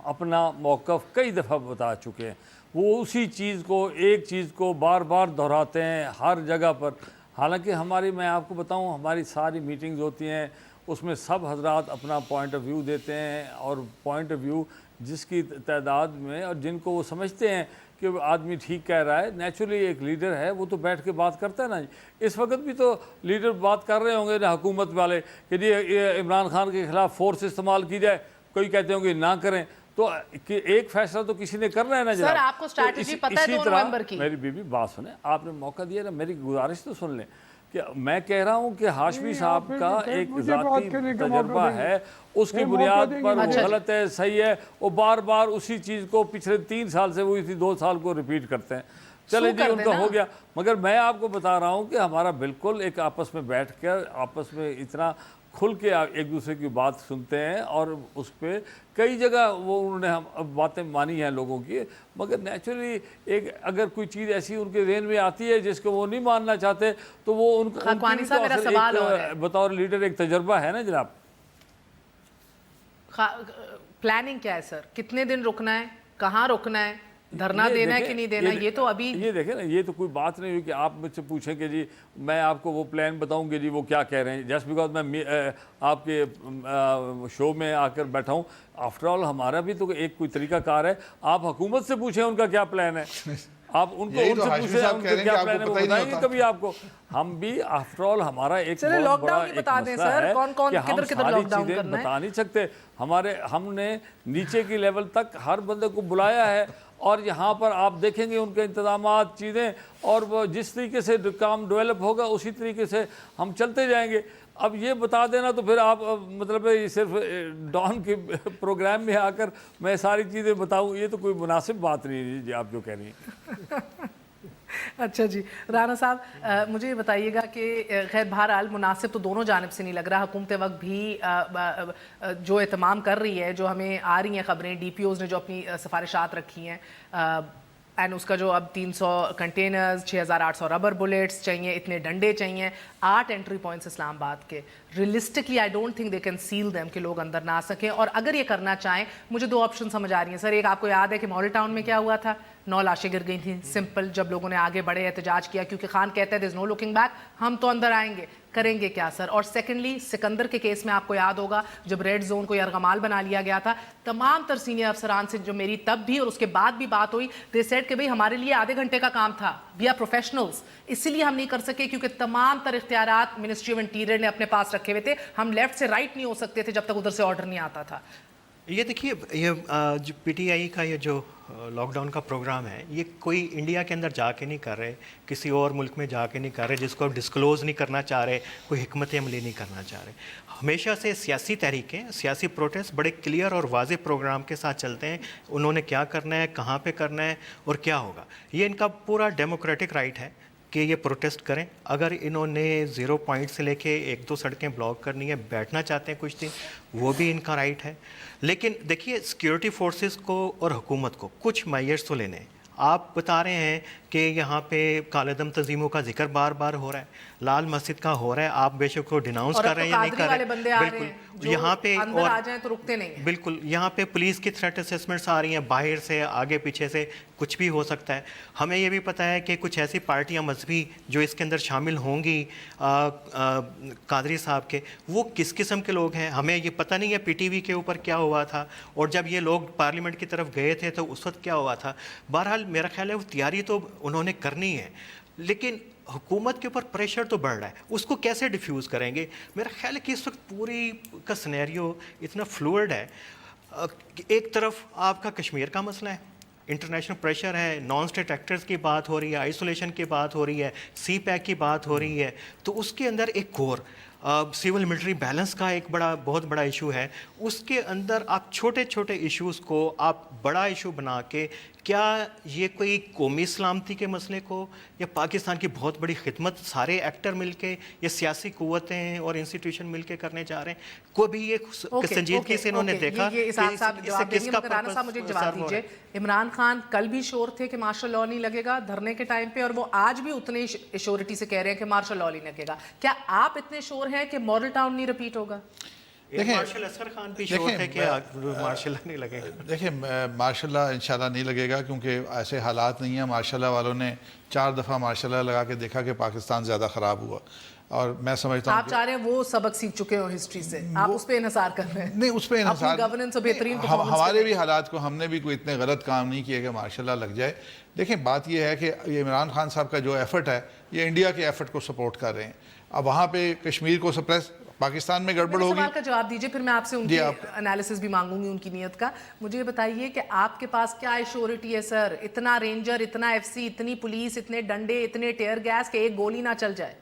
अपना मौक़िफ़ कई दफ़ा बता चुके हैं। वो उसी चीज़ को, एक चीज़ को बार बार दोहराते हैं हर जगह पर। हालांकि मैं आपको बताऊं, हमारी सारी मीटिंग्स होती हैं, उसमें सब हजरात अपना पॉइंट ऑफ व्यू देते हैं, और पॉइंट ऑफ व्यू जिसकी तादाद में और जिनको वो समझते हैं कि आदमी ठीक कह रहा है, नेचुरली एक लीडर है वो तो बैठ के बात करता है ना। इस वक्त भी तो लीडर बात कर रहे होंगे ना हुकूमत वाले कि जी इमरान खान के खिलाफ फोर्स इस्तेमाल की जाए, कोई कहते होंगे ना करें, तो कि एक फैसला तो किसी ने करना है ना। सर आपको स्ट्रैटेजी पता है 2 नवंबर की? मेरी बीबी बात सुने, आपने मौका दिया ना, मेरी गुजारिश तो सुन लें कि मैं कह रहा हूँ कि हाशमी साहब का एक ज़ाती तजर्बा है, उसकी बुनियाद पर वो गलत है, सही है, वो बार बार उसी चीज़ को पिछले 3 साल से वो इसी 2 साल को रिपीट करते हैं। चले जी, उनका हो गया, मगर मैं आपको बता रहा हूँ कि हमारा बिल्कुल एक आपस में बैठ कर आपस में इतना खुल के एक दूसरे की बात सुनते हैं, और उस पर कई जगह वो उन्होंने हम बातें मानी हैं लोगों की, मगर नेचुरली एक अगर कोई चीज़ ऐसी उनके ज़हन में आती है जिसको वो नहीं मानना चाहते, तो वो उनका बतौर लीडर एक तजर्बा है ना जनाब। प्लानिंग क्या है सर? कितने दिन रुकना है, कहाँ रुकना है, धरना देना है कि नहीं देना? ये तो अभी ये देखें ना, ये तो कोई बात नहीं हुई कि आप मुझसे पूछें कि जी मैं आपको वो प्लान बताऊंगी जी वो क्या कह रहे हैं, जस्ट बिकॉज मैं आपके शो में आकर बैठा हूँ। आफ्टर ऑल हमारा भी तो एक कोई तरीकाकार है, आप हुकूमत से पूछें उनका क्या प्लान है, आप उनसे पूछे उनका क्या प्लान है, वो बताएंगे कभी आपको। हम भी आफ्टर ऑल हमारा एक बहुत बड़ा एक मसला है कि हम सारी चीज़ें बता नहीं सकते। हमने नीचे की लेवल तक हर बंदे को बुलाया है, और यहाँ पर आप देखेंगे उनके इंतजामात चीज़ें, और वो जिस तरीके से काम डेवलप होगा उसी तरीके से हम चलते जाएंगे। अब ये बता देना तो फिर आप मतलब सिर्फ डॉन के प्रोग्राम में आकर मैं सारी चीज़ें बताऊं, ये तो कोई मुनासिब बात नहीं है जी आप जो कह रही हैं। اچھا جی رانا صاحب مجھے یہ بتائیے گا کہ خیر بہرحال مناسب تو دونوں جانب سے نہیں لگ رہا. حکومت وقت بھی جو اہتمام کر رہی ہے, جو ہمیں آ رہی ہیں خبریں, ڈی پی اوز نے جو اپنی سفارشات رکھی ہیں, اینڈ اس کا جو اب 300 کنٹینرز, 6800 ربر بلیٹس چاہیے, اتنے ڈنڈے چاہیے, 8 انٹری پوائنٹس اسلام آباد کے. Realistically I don't think they can sell them کہ لوگ اندر نہ آ سکیں. اور اگر یہ کرنا چاہیں, مجھے 2 آپشن سمجھ آ رہی ہیں سر. ایک آپ کو یاد ہے کہ ماڈل ٹاؤن میں کیا ہوا تھا, 9 لاشیں گر گئی تھیں سمپل, جب لوگوں نے آگے بڑھے احتجاج کیا, کیونکہ خان کہتا ہے دیر از نو لوکنگ بیک, ہم تو اندر آئیں گے, کریں گے کیا سر. اور سیکنڈلی سکندر کے کیس میں آپ کو یاد ہوگا جب ریڈ زون کو یرغمال بنا لیا گیا تھا, تمام تر سینئر افسران سے جو میری تب بھی اور اس کے بعد بھی بات ہوئی, دے سیڈ کہ بھئی ہمارے لیے آدھے گھنٹے کا کام تھا, وی آر پروفیشنلز, اسی لیے ہم نہیں کر سکے کیونکہ تمام تر اختیارات منسٹری آف انٹیریئر نے اپنے پاس رکھے ہوئے تھے, ہم لیفٹ سے رائٹ نہیں ہو سکتے تھے جب تک ادھر سے آرڈر نہیں آتا تھا. یہ دیکھیے, یہ جو پی ٹی آئی کا یہ جو لاک ڈاؤن کا پروگرام ہے, یہ کوئی انڈیا کے اندر جا کے نہیں کر رہے, کسی اور ملک میں جا کے نہیں کر رہے, جس کو ڈسکلوز نہیں کرنا چاہ رہے, کوئی حکمت عملی نہیں کرنا چاہ رہے. ہمیشہ سے سیاسی تحریکیں, سیاسی پروٹیسٹ بڑے کلیئر اور واضح پروگرام کے ساتھ چلتے ہیں. انہوں نے کیا کرنا ہے, کہاں پہ کرنا ہے اور کیا ہوگا, یہ ان کا پورا ڈیموکریٹک رائٹ ہے کہ یہ پروٹیسٹ کریں. اگر انہوں نے 0 پوائنٹ سے لے کے 1-2 سڑکیں بلاک کرنی ہے, بیٹھنا چاہتے ہیں کچھ دن, وہ بھی ان کا رائٹ ہے. لیکن دیکھیے سیکیورٹی فورسز کو اور حکومت کو کچھ میئرز تو لینے ہیں. آپ بتا رہے ہیں کہ یہاں پہ کالعدم تنظیموں کا ذکر بار بار ہو رہا ہے, لال مسجد کا ہو رہا ہے, آپ بے شک کو ڈیناؤنس کر رہے ہیں یا نہیں کر رہے ہیں, بالکل یہاں پہ اندر آ جائیں تو رکتے نہیں, بالکل یہاں پہ پولیس کی تھریٹ اسسمنٹس آ رہی ہیں, باہر سے آگے پیچھے سے کچھ بھی ہو سکتا ہے. ہمیں یہ بھی پتہ ہے کہ کچھ ایسی پارٹیاں مذہبی جو اس کے اندر شامل ہوں گی قادری صاحب کے, وہ کس قسم کے لوگ ہیں, ہمیں یہ پتہ نہیں ہے پی ٹی وی کے اوپر کیا ہوا تھا, اور جب یہ لوگ پارلیمنٹ کی طرف گئے تھے تو اس وقت کیا ہوا تھا. بہرحال میرا خیال ہے وہ تیاری تو انہوں نے کرنی ہے, لیکن حکومت کے اوپر پریشر تو بڑھ رہا ہے, اس کو کیسے ڈیفیوز کریں گے. میرا خیال ہے کہ اس وقت پوری کا سنیریو اتنا فلوئڈ ہے. ایک طرف آپ کا کشمیر کا مسئلہ ہے, انٹرنیشنل پریشر ہے, نان اسٹیٹ ایکٹرز کی بات ہو رہی ہے, آئسولیشن کی بات ہو رہی ہے, سی پیک کی بات ہو رہی ہے, تو اس کے اندر ایک کور سول ملٹری بیلنس کا ایک بہت بڑا ایشو ہے. اس کے اندر آپ چھوٹے چھوٹے ایشوز کو آپ بڑا ایشو بنا کے, کیا یہ کوئی قومی سلامتی کے مسئلے کو یا پاکستان کی بہت بڑی خدمت سارے ایکٹر مل کے یا سیاسی قوتیں اور انسٹیٹیوشن مل کے کرنے جا رہے ہیں؟ کوئی بھی یہ سنجیدگی سے انہوں نے دیکھا کس کا رانا صاحب مجھے ایک جواب دیجیے. عمران خان کل بھی شور تھے کہ مارشل لاء نہیں لگے گا دھرنے کے ٹائم پہ, اور وہ آج بھی اتنے ایشورٹی سے کہہ رہے ہیں کہ مارشل لاء نہیں لگے گا. کیا آپ اتنے شور ہیں کہ ماڈل ٹاؤن نہیں ریپیٹ ہوگا؟ مارشل اصغر خان بھی شور ہے کہ مارشل لا نہیں لگے گا. دیکھیں مارشل لا انشاءاللہ نہیں لگے گا, کیونکہ ایسے حالات نہیں ہیں. مارشل لا والوں نے 4 دفعہ مارشل لا لگا کے دیکھا کہ پاکستان زیادہ خراب ہوا, اور میں سمجھتا ہوں آپ چاہ رہے ہیں وہ سبق سیکھ چکے ہو ہسٹری سے, آپ اس پہ انحصار کر رہے ہیں. نہیں, اس پہ انحصار, گورننس اور بہترین ہمارے بھی حالات کو, ہم نے بھی کوئی اتنے غلط کام نہیں کیے کہ مارشل لا لگ جائے. دیکھیں بات یہ ہے کہ یہ عمران خان صاحب کا جو ایفرٹ ہے, یہ انڈیا کے ایفرٹ کو سپورٹ کر رہے ہیں. اب وہاں پہ کشمیر کو سپریس, پاکستان میں گڑبڑ ہوگی. سوال کا جواب دیجئے, پھر میں آپ سے ان کی انالیسس بھی مانگوں گی ان کی نیت کا. مجھے یہ بتائیے کہ آپ کے پاس کیا ایشورٹی ہے سر, اتنا رینجر, اتنا ایف سی, اتنی پولیس, اتنے ڈنڈے, اتنے ٹیئر گیس کہ ایک گولی نہ چل جائے؟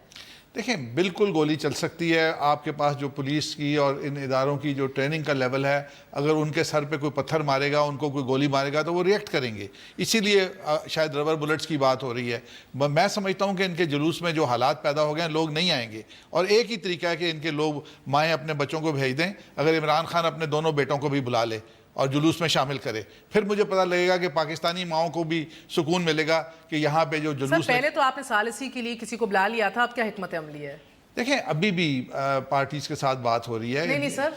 دیکھیں بالکل گولی چل سکتی ہے. آپ کے پاس جو پولیس کی اور ان اداروں کی جو ٹریننگ کا لیول ہے, اگر ان کے سر پہ کوئی پتھر مارے گا, ان کو کوئی گولی مارے گا تو وہ ریئیکٹ کریں گے. اسی لیے شاید ربر بلٹس کی بات ہو رہی ہے. میں سمجھتا ہوں کہ ان کے جلوس میں جو حالات پیدا ہو گئے ہیں, لوگ نہیں آئیں گے. اور ایک ہی طریقہ ہے کہ ان کے لوگ مائیں اپنے بچوں کو بھیج دیں. اگر عمران خان اپنے دونوں بیٹوں کو بھی بلا لے اور جلوس میں شامل کرے, پھر مجھے پتہ لگے گا کہ پاکستانی ماؤں کو بھی سکون ملے گا کہ یہاں پہ جو جلوس. پہلے تو آپ نے ثالثی کے لیے کسی کو بلا لیا تھا, اب کیا حکمت عملی ہے؟ دیکھیں ابھی بھی پارٹیز کے ساتھ بات ہو رہی ہے. نہیں سر,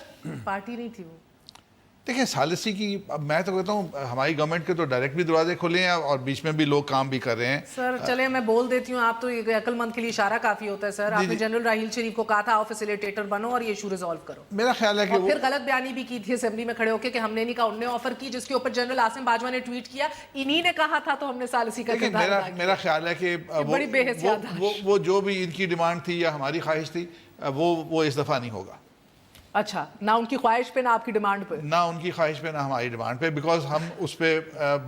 پارٹی نہیں تھی وہ. دیکھیں ثالثی کی, اب میں تو کہتا ہوں ہماری گورنمنٹ کے تو ڈائریکٹ بھی دروازے کھلے ہیں اور بیچ میں بھی لوگ کام بھی کر رہے ہیں. سر چلے میں بول دیتی ہوں, آپ تو عقل مند کے لیے اشارہ کافی ہوتا ہے سر. آپ نے جنرل راحیل شریف کو کہا تھا آؤ فیسیلیٹیٹر بنو اور یہ ایشو ریزالو کرو. میرا خیال ہے کہ پھر غلط بیانی بھی کی تھی اسمبلی میں کھڑے ہو کے کہ ہم نے نہیں کہا, انہوں نے آفر کی, جس کے اوپر جنرل عاصم باجوہ نے ٹویٹ کیا انہی نے کہا تھا, تو ہم نے ثالثی کا کردار ادا کیا. میرا خیال ہے کہ وہ جو بھی ان کی ڈیمانڈ تھی یا ہماری خواہش تھی, وہ اس دفعہ نہیں ہوگا. اچھا, نہ ان کی خواہش پہ نہ آپ کی ڈیمانڈ پہ؟ نہ ان کی خواہش پہ نہ ہماری ڈیمانڈ پہ, بیکاز ہم اس پہ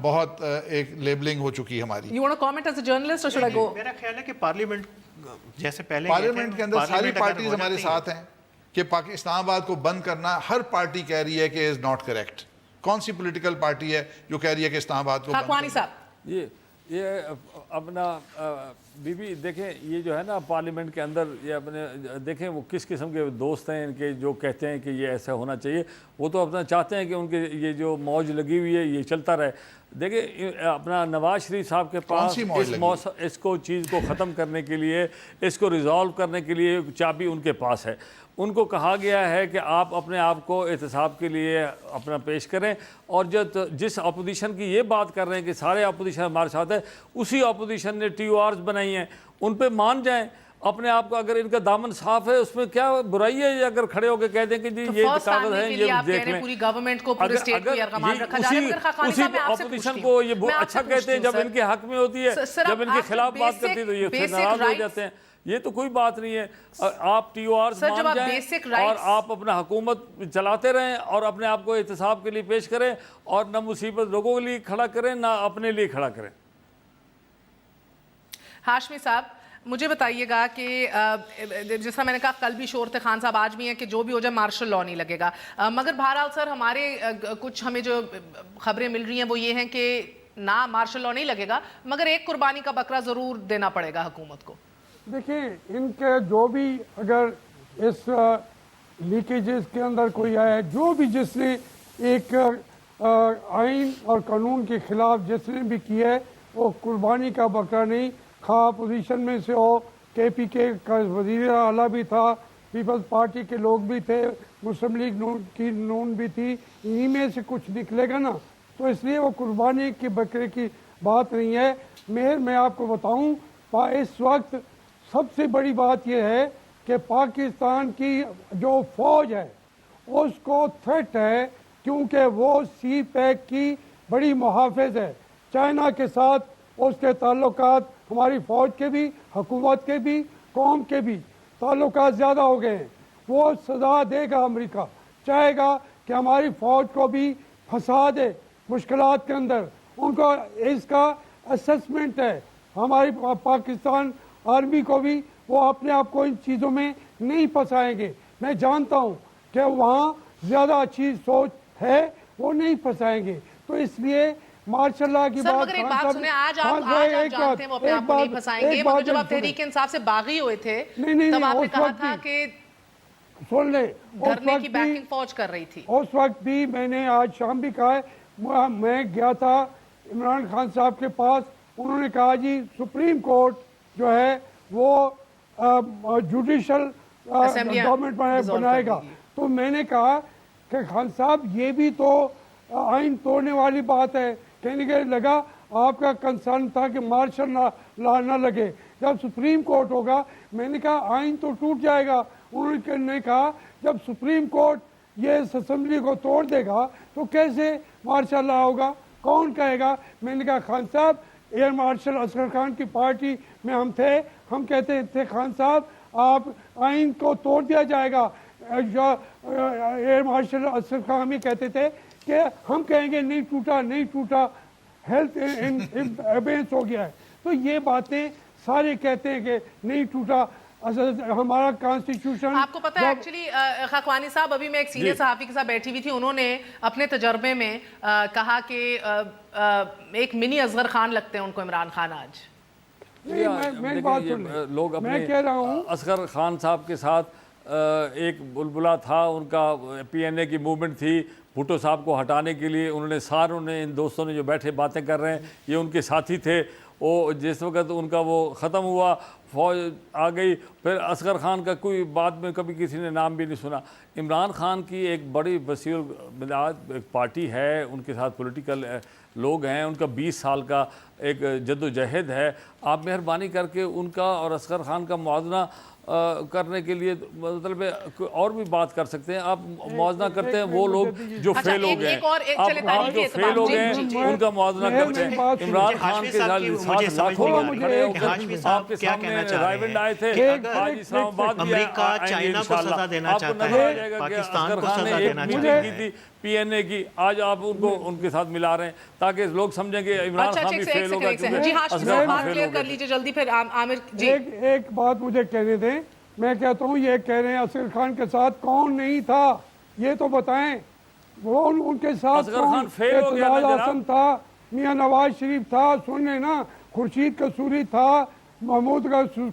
بہت ایک لیبلنگ ہو چکی ہے ہماری. You want to comment as a journalist or should I go? میرا خیال ہے کہ پارلیمنٹ جیسے پہلے پارلیمنٹ کے اندر ساری پارٹیز ہمارے ساتھ ہیں کہ اسلام آباد کو بند کرنا ہر پارٹی کہہ رہی ہے کہ از ناٹ کریکٹ. کون سی پولیٹیکل پارٹی ہے جو کہہ رہی ہے کہ اسلام آباد کو خاکوانی صاحب؟ یہ اپنا بی دیکھیں یہ جو ہے نا پارلیمنٹ کے اندر یہ اپنے دیکھیں وہ کس قسم کے دوست ہیں ان کے جو کہتے ہیں کہ یہ ایسا ہونا چاہیے. وہ تو اپنا چاہتے ہیں کہ ان کے یہ جو موج لگی ہوئی ہے یہ چلتا رہے. دیکھیں اپنا نواز شریف صاحب کے پاس اس کو چیز کو ختم کرنے کے لیے, اس کو ریزالو کرنے کے لیے چابی ان کے پاس ہے. ان کو کہا گیا ہے کہ آپ اپنے آپ کو احتساب کے لیے اپنا پیش کریں, اور جس اپوزیشن کی یہ بات کر رہے ہیں کہ سارے اپوزیشن ہمارے ساتھ ہے, اسی اپوزیشن نے TORs بنائی ہیں, ان پہ مان جائیں اپنے آپ کو. اگر ان کا دامن صاف ہے اس میں کیا برائی ہے اگر کھڑے ہو کے کہہ دیں کہ جی یہ کاغذ ہے یہ دیکھ لیں. پوری گورنمنٹ کو پورے اسٹیٹ کو یرغمال رکھا جا رہا ہے. مگر خاقانی اسی صاحب میں آپ سے اپوزیشن کو یہ اچھا کہتے ہیں جب ان کے حق میں ہوتی ہے, جب ان کے خلاف بات کرتی ہے تو یہ ناراض ہو جاتے ہیں. یہ تو کوئی بات نہیں ہے. آپ TORs مان جائیں اور آپ اپنا حکومت چلاتے رہیں اور اپنے آپ کو احتساب کے لیے پیش کریں, اور نہ مصیبت لوگوں کے لیے کھڑا کریں نہ اپنے لیے کھڑا کریں. ہاشمی صاحب مجھے بتائیے گا کہ جس طرح میں نے کہا کل بھی شور تھے, خان صاحب آج بھی ہیں کہ جو بھی ہو جائے مارشل لاء نہیں لگے گا, مگر بہرحال سر ہمارے کچھ ہمیں جو خبریں مل رہی ہیں وہ یہ ہیں کہ نہ مارشل لاء نہیں لگے گا مگر ایک قربانی کا بکرا ضرور دینا پڑے گا حکومت کو. دیکھیں ان کے جو بھی اگر اس لیکیجز کے اندر کوئی آیا, جو بھی جس نے ایک آئین اور قانون کے خلاف جس نے بھی کیا ہے وہ قربانی کا بکرا نہیں. خواہ پوزیشن میں سے ہو, KPK کا وزیر اعلیٰ بھی تھا, پیپلز پارٹی کے لوگ بھی تھے, مسلم لیگ کی نون بھی تھی, انہی میں سے کچھ نکلے گا نا. تو اس لیے وہ قربانی کے بکرے کی بات نہیں ہے. میں آپ کو بتاؤں اس وقت سب سے بڑی بات یہ ہے کہ پاکستان کی جو فوج ہے اس کو تھریٹ ہے, کیونکہ وہ سی پیک کی بڑی محافظ ہے. چائنا کے ساتھ اس کے تعلقات ہماری فوج کے بھی, حکومت کے بھی, قوم کے بھی تعلقات زیادہ ہو گئے ہیں. وہ سزا دے گا, امریکہ چاہے گا کہ ہماری فوج کو بھی پھنسا دے مشکلات کے اندر. ان کو اس کا اسسمنٹ ہے. ہماری پاکستان آرمی کو بھی وہ اپنے آپ کو ان چیزوں میں نہیں پھنسائیں گے. میں جانتا ہوں کہ وہاں زیادہ اچھی سوچ ہے, وہ نہیں پھنسائیں گے. تو اس لیے ماشاء اللہ کی بات. مگر ایک بات سنیں, آج آپ جانتے ہیں وہ اپنے آپ کو نہیں پھنسائیں گے, مگر جب آپ تحریک انصاف سے باغی ہوئے تھے تب آپ نے کہا تھا کہ سن لیں دھرنے کی بیکنگ فوج کر رہی تھی. اس وقت بھی میں نے آج شام بھی کہا ہے, میں گیا تھا عمران خان صاحب کے پاس, انہوں نے کہا جی سپریم کورٹ جو ہے وہ جوڈیشل گورنمنٹ بنائے گا. تو میں نے کہا کہ خان صاحب یہ بھی تو آئین توڑنے والی بات ہے. کہنے کے لگا آپ کا کنسرن تھا کہ مارشل لا نہ لگے, جب سپریم کورٹ ہوگا. میں نے کہا آئین تو ٹوٹ جائے گا. انہوں نے کہا جب سپریم کورٹ یہ اس اسمبلی کو توڑ دے گا تو کیسے مارشل لا ہوگا, کون کہے گا. میں نے کہا خان صاحب ایئر مارشل اصغر خان کی پارٹی میں ہم تھے, ہم کہتے تھے خان صاحب آپ آئین کو توڑ دیا جائے گا. ایئر مارشل اصغر خان ہم یہ کہتے تھے کہ ہم کہیں گے نہیں ٹوٹا نہیں ٹوٹا, ہیلتھ ایبینس ہو گیا ہے. تو یہ باتیں سارے کہتے ہیں کہ نہیں ٹوٹا ہمارا کانسٹیٹیوشن. آپ کو پتا ہے ایکچولی خاقانی صاحب, ابھی میں ایک سینئر صحافی کے ساتھ بیٹھی ہوئی تھی, انہوں نے اپنے تجربے میں کہا کہ ایک منی اصغر خان لگتے ہیں ان کو عمران خان آج. لوگ اپنے اصغر خان صاحب کے ساتھ ایک بلبلا تھا, ان کا PNA کی موومنٹ تھی, بھٹو صاحب کو ہٹانے کے لیے انہوں نے ساروں نے, ان دوستوں نے جو بیٹھے باتیں کر رہے ہیں یہ ان کے ساتھی تھے. وہ جس وقت ان کا وہ ختم ہوا فوج آ گئی, پھر اصغر خان کا کوئی بعد میں کبھی کسی نے نام بھی نہیں سنا. عمران خان کی ایک بڑی وسیع البلاد ایک پارٹی ہے, ان کے ساتھ پولیٹیکل لوگ ہیں, ان کا 20 سال کا ایک جد و جہد ہے. آپ مہربانی کر کے ان کا اور اصغر خان کا موازنہ کرنے کے لیے مطلب اور بھی بات کر سکتے ہیں. آپ موازنہ کرتے ہیں وہ لوگ جو فیل ہو گئے, آپ جو فیل ہو گئے ان کا موازنہ کرتے ہیں. عمران خان کے ساتھ لاکھوں لوگ کھڑے ہو کر آپ کے سامنے رائیونڈ آئے تھے, آج اسلام آباد بھی آئیں گے انشاءاللہ. آپ کو نظر آ جائے گا کہ اصغر خان نے ایک میٹنگ کی تھی PNA کی, آج آپ ان کو ان کے ساتھ ملا رہے ہیں تاکہ لوگ سمجھیں کہ عمران خان بھی فیل ہوگا. جی ہاشمی صاحب بات کلیئر کر لیجیے جلدی, پھر عامر جی. ایک بات مجھے کہنے دیں, میں کہتا ہوں یہ کہہ رہے ہیں اصغر خان کے ساتھ کون نہیں تھا یہ تو بتائیں. وہ ان کے ساتھ اصغر خان فیل ہو گیا نا جناب, تھا, میاں نواز شریف تھا, سنیں نا खुर्शीद कसूरी था, महमूद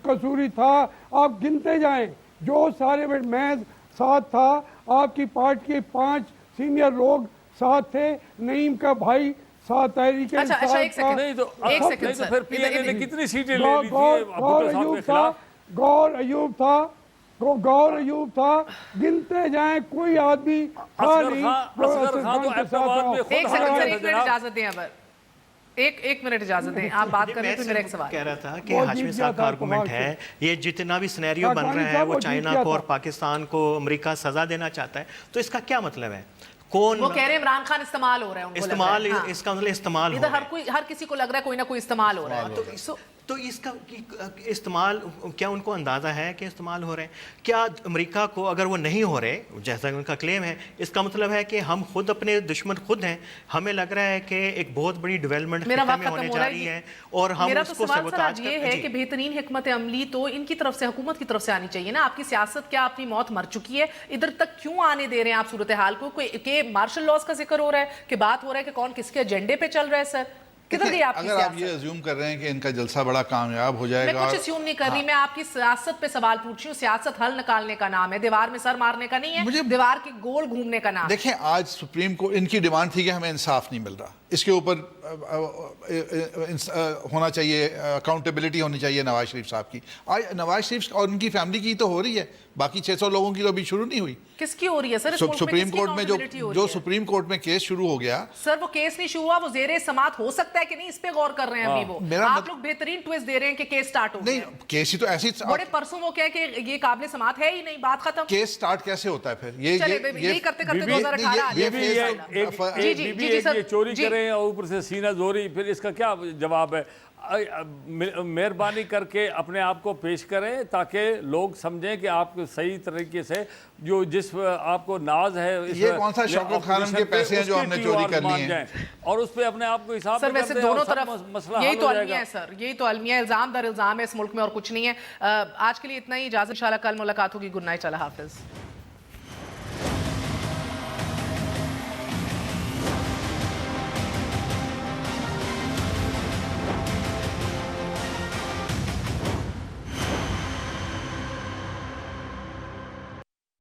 कसूरी था, आप गिनते जाएं जो सारे मैं साथ था, आपकी पार्टी के 5 सीनियर लोग साथ थे, नईम का भाई साथ तहरीक अच्छा, एक सेकंड, नहीं तो एक अब- सेकंड नहीं तो सर, फिर पीएनए ने इधर- कितनी सीटें ले ली थी भुट्टो साहब के खिलाफ? गौर अयूब था, गिनते जाएं कोई आदमी था नहीं जो असगर खान तो के साथ एबटाबाद था। में खुद एक सेकंड हारा सर, था एक मिनट जनाब। इजाजत दें अबर, एक मिनट इजाजत दें, आप बात कर रहे हैं तो मेरा एक सवाल। कह रहा था कि वो हाशमी जीत साहब गया का था आर्गुमेंट कमाल है ये जितना भी सिनेरियो बन काकानी रहा है साहब वो वो जीत चाइना गया को और था। पाकिस्तान को अमेरिका सजा देना चाहता है, तो इसका क्या मतलब है? कौन वो कह रहे हैं इमरान खान इस्तेमाल हो रहा है, उनको लग रहा है। इस्तेमाल, हाँ। इसका मतलब इस्तेमाल हो इधर रहा है। हर किसी को लग रहा है कोई ना कोई इस्तेमाल हो रहा है। तो इसका इस्तेमाल, क्या उनको अंदाज़ा है कि इस्तेमाल हो रहे हैं? क्या अमेरिका को अगर वो नहीं हो रहे जैसा उनका क्लेम है, इसका मतलब है कि हम खुद अपने दुश्मन खुद हैं? हमें लग रहा है कि एक बहुत बड़ी डेवलपमेंट मेरा में वक्त होने खत्म हो जा रहा रही है है और हम मेरा तो उसको सवाल सर सबोताज आज ये कर- है जी। कि बेहतरीन हिकमत अमली तो इनकी तरफ से, हुकूमत की तरफ से आनी चाहिए ना। आपकी सियासत क्या अपनी मौत मर चुकी है, इधर तक क्यों आने दे रहे हैं आप सूरत हाल को? कि मार्शल लॉज का जिक्र हो रहा है, कि बात हो रहा है कि कौन किसके एजेंडे पे चल रहा है? सर किधर गई आपकी अगर आप ये सियासत? अज्यूम कर रहे हैं कि इनका जलसा बड़ा कामयाब हो मैं जाएगा, कुछ अस्यूम नहीं कर रही, मैं आपकी सियासत पे सवाल पूछ रही हूँ। सियासत हल निकालने का नाम है, दीवार में सर मारने का नहीं है, दीवार के गोल घूमने का नाम है। देखें आज सुप्रीम कोर्ट, इनकी डिमांड थी कि हमें इंसाफ नहीं मिल रहा, इसके ऊपर होना चाहिए, अकाउंटेबिलिटी होनी चाहिए नवाज शरीफ साहब की। आज नवाज शरीफ और उनकी फैमिली की तो हो रही है, बाकी 600 लोगों की तो अभी शुरू नहीं हुई। किसकी हो रही है सर? सुप्रीम कोर्ट में जो सुप्रीम कोर्ट में केस शुरू हो गया, सर वो केस नहीं शुरू हुआ, वो जेरे समात हो सकता है कि नहीं, इस पे गौर कर रहे हैं अभी वो। आप लोग बेहतरीन ट्विस्ट दे रहे हैं कि केस स्टार्ट हो नहीं गया। केस ही तो ऐसी बड़े परसों वो कहे कि ये काबिल समात है ही नहीं, बात खत्म। केस स्टार्ट कैसे होता है फिर? यही करते करते 2018 बीबी ये चोरी करें और ऊपर से सीना जोरी, फिर इसका क्या जवाब है? मेहरबानी करके अपने आप को पेश करें ताकि लोग समझें कि आप सही तरीके से जिस आपको नाज है, ये कौन सा शौकत खानम के पैसे हैं जो हमने चोरी कर लिए हैं, और उस पे अपने आप को हिसाब सर वैसे दोनों तरफ मसला यही तो अलमिया है सर, यही तो अलमिया, इल्जाम दर इल्जाम है इस मुल्क में और कुछ नहीं है। आज के लिए इतना ही, इजाजत, इंशाल्लाह कल मुलाकात होगी। गुड नाइट, अल्लाह हाफिज।